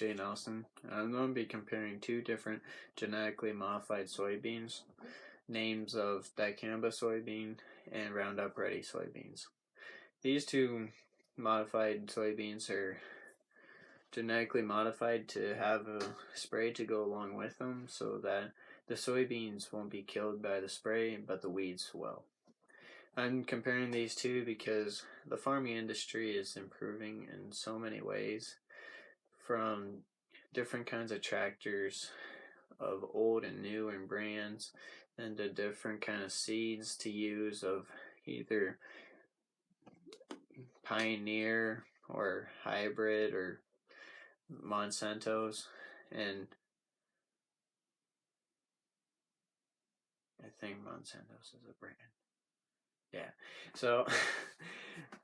AJ Nelson. I'm going to be comparing two different genetically modified soybeans, names of Dicamba soybean and Roundup Ready soybeans. These two modified soybeans are genetically modified to have a spray to go along with them so that the soybeans won't be killed by the spray, but the weeds will. I'm comparing these two because the farming industry is improving in so many ways, from different kinds of tractors of old and new and brands, and the different kind of seeds to use of either Pioneer or hybrid or Monsanto's, and I think Monsanto's is a brand. Yeah, so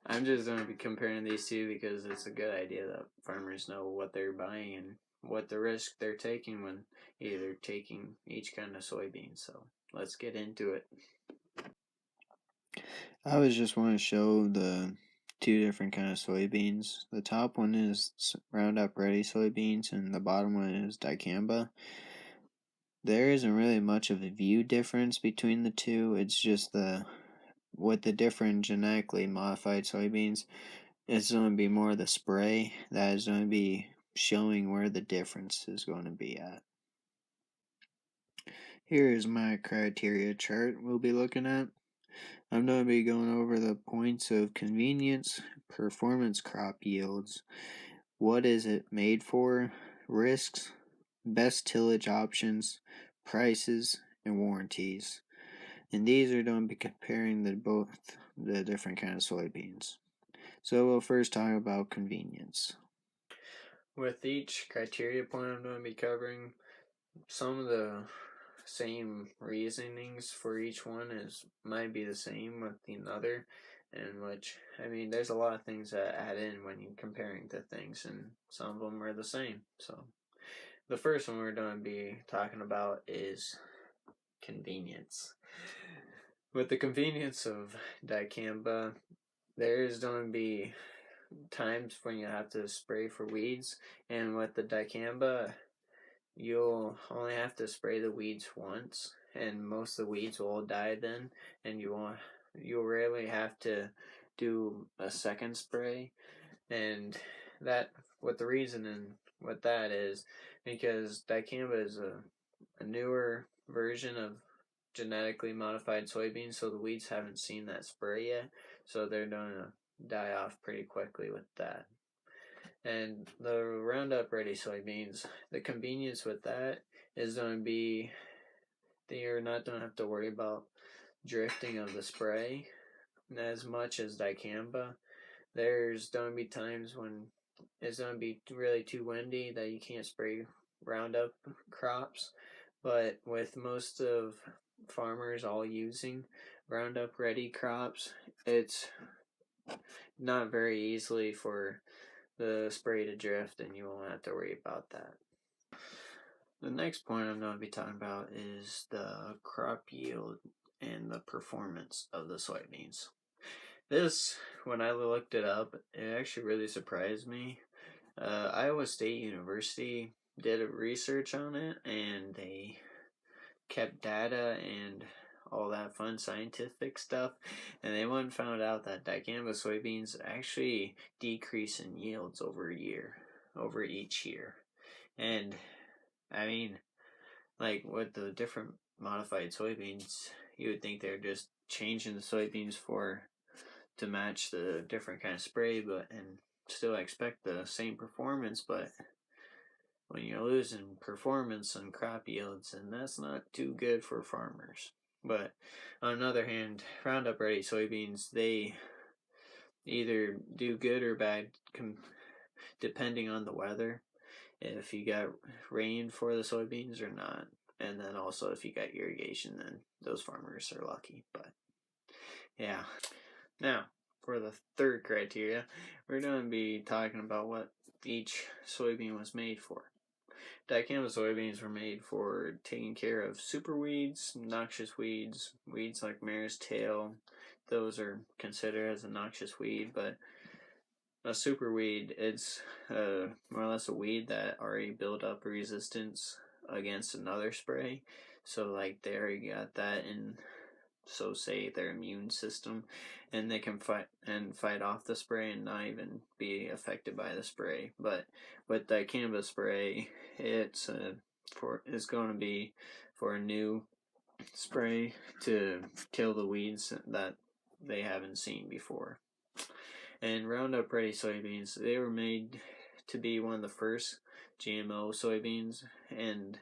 I'm just going to be comparing these two because it's a good idea that farmers know what they're buying and what the risk they're taking when either taking each kind of soybean. So let's get into it. I was just want to show the two different kind of soybeans. The top one is Roundup Ready soybeans and the bottom one is Dicamba. There isn't really much of a view difference between the two. It's just with the different genetically modified soybeans, it's going to be more the spray that is going to be showing where the difference is going to be at. Here is my criteria chart we'll be looking at. I'm going to be going over the points of convenience, performance, crop yields, what is it made for, risks, best tillage options, prices, and warranties. And these are going to be comparing both the different kind of soybeans. So we'll first talk about convenience. With each criteria point I'm going to be covering, some of the same reasonings for each one might be the same with the other, and which, I mean, there's a lot of things that add in when you're comparing the things, and some of them are the same. So the first one we're going to be talking about is convenience. With the convenience of Dicamba, there's going to be times when you have to spray for weeds, and with the Dicamba, you'll only have to spray the weeds once, and most of the weeds will die then, and you'll rarely have to do a second spray. And that, what the reasoning with that is because Dicamba is a newer version of genetically modified soybeans, so the weeds haven't seen that spray yet, so they're gonna die off pretty quickly with that. And the Roundup Ready soybeans, the convenience with that is going to be that you're not going to have to worry about drifting of the spray as much as Dicamba. There's going to be times when it's going to be really too windy that you can't spray Roundup crops, but with most of farmers all using Roundup Ready crops, it's not very easily for the spray to drift, and you won't have to worry about that. The next point I'm going to be talking about is the crop yield and the performance of the soybeans. This, when I looked it up, it actually really surprised me. Iowa State University did a research on it, and they kept data and all that fun scientific stuff, and they went and found out that Dicamba soybeans actually decrease in yields over each year. And I mean, like with the different modified soybeans, you would think they're just changing the soybeans to match the different kind of spray, and still expect the same performance, but when you're losing performance and crop yields, and that's not too good for farmers. But on the other hand, Roundup Ready soybeans, they either do good or bad depending on the weather, if you got rain for the soybeans or not, and then also if you got irrigation, then those farmers are lucky. But yeah. Now, for the third criteria, we're going to be talking about what each soybean was made for. Dicamba soybeans were made for taking care of super weeds, noxious weeds, weeds like mare's tail. Those are considered as a noxious weed, but A super weed, it's more or less a weed that already built up a resistance against another spray. So like they already got that in, so say their immune system, and they can fight off the spray and not even be affected by the spray. But with Dicamba spray, it's going to be for a new spray to kill the weeds that they haven't seen before. And Roundup Ready soybeans, they were made to be one of the first GMO soybeans, and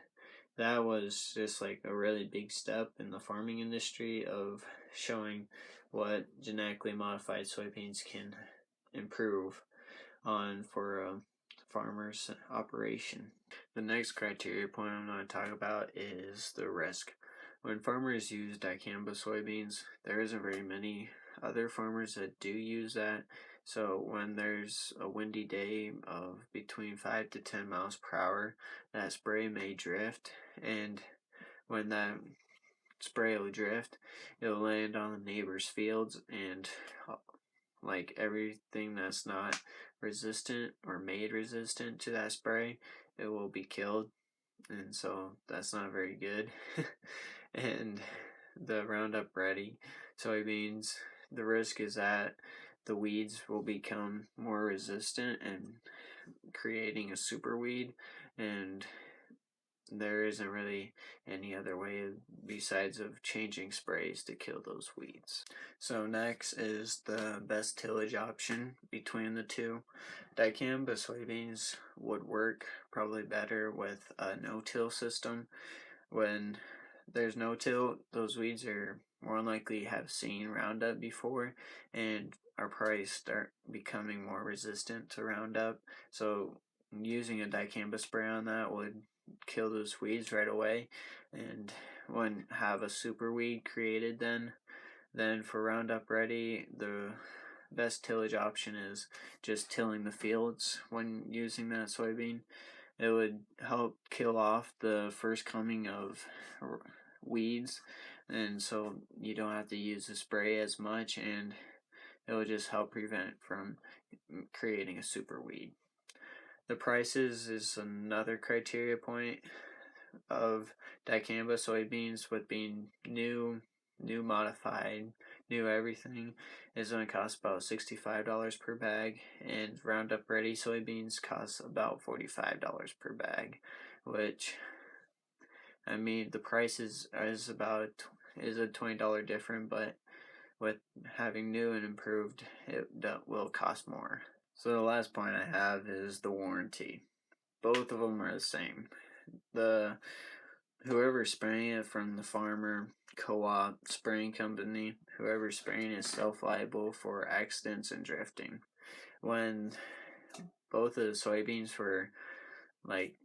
that was just like a really big step in the farming industry of showing what genetically modified soybeans can improve on for a farmer's operation. The next criteria point I'm going to talk about is the risk. When farmers use dicamba soybeans, there isn't very many other farmers that do use that. So when there's a windy day of between 5 to 10 miles per hour, that spray may drift, and when that spray will drift, it'll land on the neighbor's fields, and like everything that's not resistant or made resistant to that spray, it will be killed, and so that's not very good. And the Roundup Ready soybeans, the risk is that the weeds will become more resistant and creating a super weed, and there isn't really any other way besides of changing sprays to kill those weeds. So next is the best tillage option between the two. Dicamba soybeans would work probably better with a no-till system. When there's no-till, those weeds are more likely have seen Roundup before and are probably start becoming more resistant to Roundup. So using a dicamba spray on that would kill those weeds right away, and wouldn't have a super weed created then. Then for Roundup Ready, the best tillage option is just tilling the fields when using that soybean. It would help kill off the first coming of weeds, and so you don't have to use the spray as much, and it will just help prevent from creating a super weed. The prices is another criteria point of dicamba soybeans, with being new modified, new everything, is going to cost about $65 per bag, and Roundup Ready soybeans cost about $45 per bag, which, I mean, the price is a $20 different, but with having new and improved, it will cost more. So the last point I have is the warranty. Both of them are the same. Whoever's spraying it, from the farmer, co-op, spraying company, whoever's spraying is self-liable for accidents and drifting. When both of the soybeans were like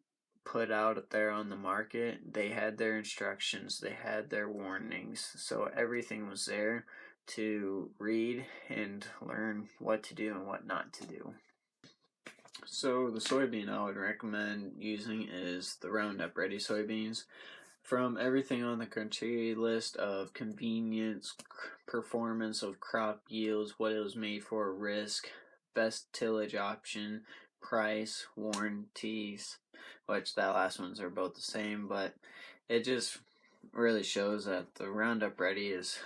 put out there on the market, they had their instructions, they had their warnings, so everything was there to read and learn what to do and what not to do. So the soybean I would recommend using is the Roundup Ready soybeans. From everything on the criteria list of convenience, performance of crop yields, what it was made for, risk, best tillage option, price, warranties, which that last ones are both the same, but it just really shows that the Roundup Ready is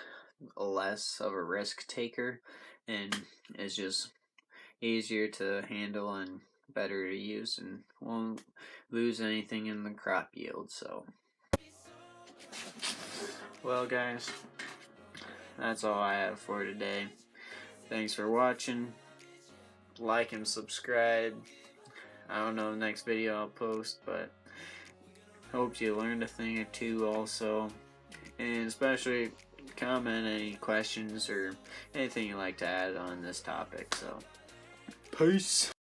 less of a risk taker and is just easier to handle and better to use, and won't lose anything in the crop yield. So, well guys, that's all I have for today. Thanks for watching. Like and subscribe. I don't know the next video I'll post, but hope you learned a thing or two also. And especially comment any questions or anything you'd like to add on this topic. So, peace.